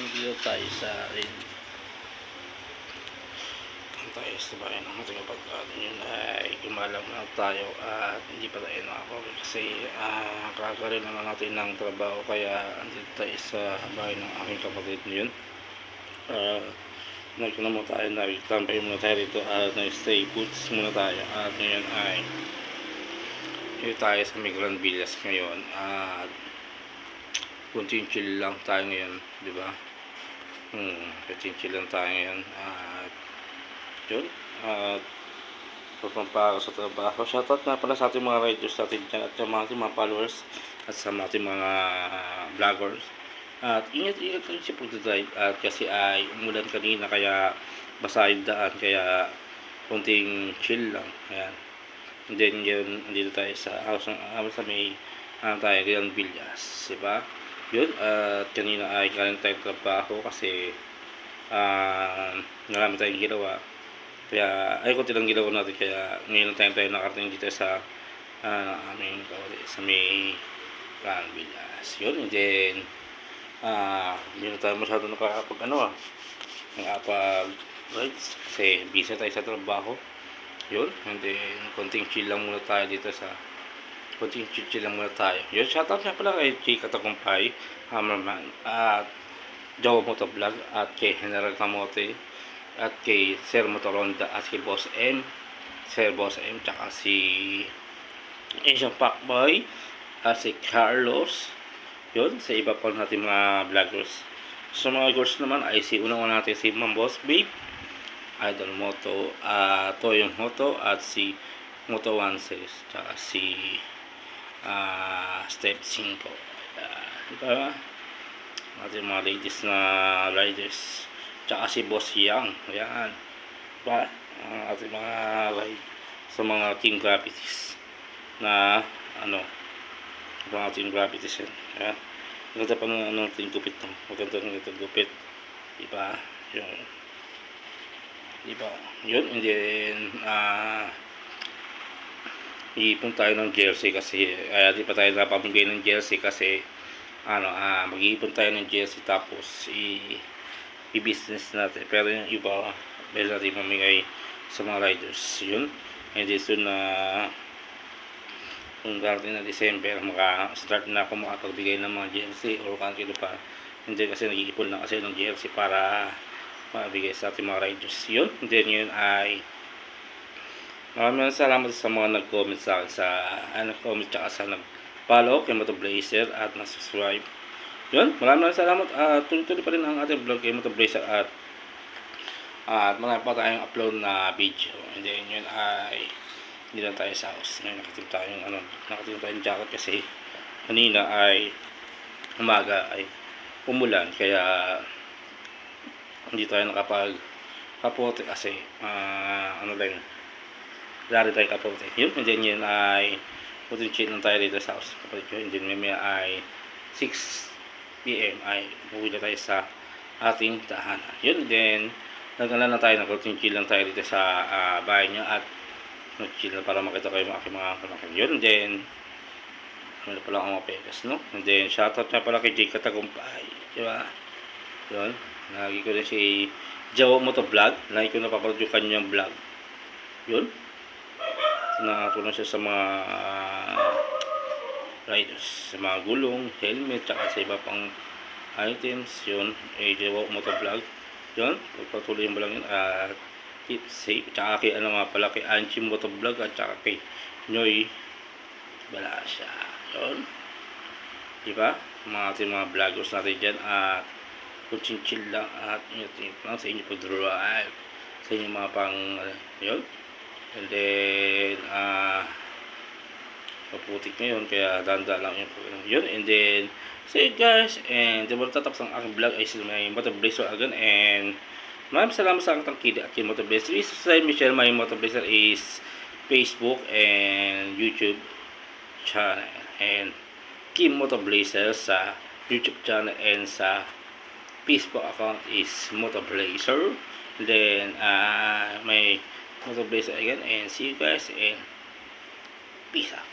Dito tayo sa rin tayo sa bayan ng ating pagkain yun ay gumalang na tayo at hindi pa tayo nakakawin kasi kakarin naman natin ng trabaho kaya andito tayo sa bahay ng aking kapatid yun. Nagkuna mo tayo, nagtampay muna tayo rito at nag-stay puts muna tayo at ngayon ay dito tayo sa Migran Villas ngayon at kunting chill lang tayo ngayon, di ba? Kunting chill lang tayo ngayon at yun, at papampara sa trabaho. Shoutout nga pala sa ating mga riders natin dyan at sa mga followers at sa ating mga vloggers. At ingat-ingat lang siya pagdadrive at kasi ay umulan kanina kaya basa yung daan kaya kunting chill lang. Ayan. And then yun, andito tayo sa house sa may tayo Rian Villas, diba? Yun, at kanina ay galing tayong trabaho kasi marami tayong ginawa. Kaya ay konti lang ginawa natin kaya ngayon tayo nakarating dito sa aming kawali sa may Rian Villas. Yun, and then hindi na tayo masyado nakakapag rides kasi busy tayo sa trabaho. Yun, and then konting chill lang muna tayo dito sa chill lang muna tayo. Yun, shoutout nga pala kay Chika Tagumpay, Hammerman, at Joe Motovlog, at kay General Kamote, at kay Sir Motoronda, at kay Boss M, Sir Boss M, tsaka si Asian Pacboy, at si Carlos. Yun, sa iba pa natin mga vloggers. Sa mga girls naman ay unang natin si Ma'am Boss Babe, Idol Moto, Toyong Moto, at si Moto 16, tsaka si Step 5. Diba? Ating mga ladies na riders, tsaka si Boss Yang. Ayan. Diba? Ating mga ride sa mga Team Gravities na mga Team Gravities yan. Ayan. Maganda pa ng ating gupit no? Maganda ng ating gupit. Diba? Diba? Yun, and then iipon tayo ng jersey kasi di pa tayo napamigay ng jersey kasi mag-iipon tayo ng jersey tapos i-business natin, pero yung iba pwede natin mamigay sa mga riders. Yun, and then soon na kung darating na December maka-start na ako makapagbigay ng mga jersey or kung pa hindi kasi nag-iipon na kasi ng jersey para mabigay sa ating mga riders. Yun, and then yun ay maraming salamat sa mga nag-comment sa akin sa nag-comment tsaka sa nag-follow kay Motoblazer at nag-subscribe. Yun, maraming salamat at tuloy-tuloy pa rin ang ating vlog kay Motoblazer at marami pa tayong upload na video. And then yun ay hindi lang tayo sa house. Ngayon nakatim tayong jacket kasi kanina ay umaga ay umulan kaya hindi tayo nakapag-kapote kasi lari tayo kapote. Yun, and then yun ay putin chill lang tayo dito sa house kapatid ko. And then may ay 6 PM ay uwi na tayo sa ating tahanan. Yun, then nagkala na tayo ng putin chill lang tayo dito sa bahay niya at nag-chill na para makita kayo mga panakin. Yun, and then ano pala ang mga pegas, no? And then shoutout na pala kay Jake Katagumpay, diba? Yun, lagi ko rin si Joe Motovlog, lagi ko napapanood yung kanyang vlog. Yun, nakatulong siya sa mga riders, sa mga gulong, helmet, tsaka sa iba pang items. Yun, Joe Motovlog. Yun, pagpatuloy mo lang yun at keep safe. Tsaka kay nga pala kay Anchi Motovlog at tsaka kay Noy Balasya. Yun, diba? Mga vloggers natin dyan at kunting chill lang at ingat lang sa inyo pag-drive sa inyo mga pang yun. And then maputik ngayon kaya danda lang yun. And then see you guys, and diba tatapos ang aking vlog ay sila may Motoblazer again, and maraming salamat sa aking tangkida at yung Motoblazer. Subscribe me, share my Motoblazer is Facebook and YouTube channel, and Kim Motoblazer sa YouTube channel and sa Facebook account is Motoblazer. Then may Motoblazer again, and see you guys and peace out.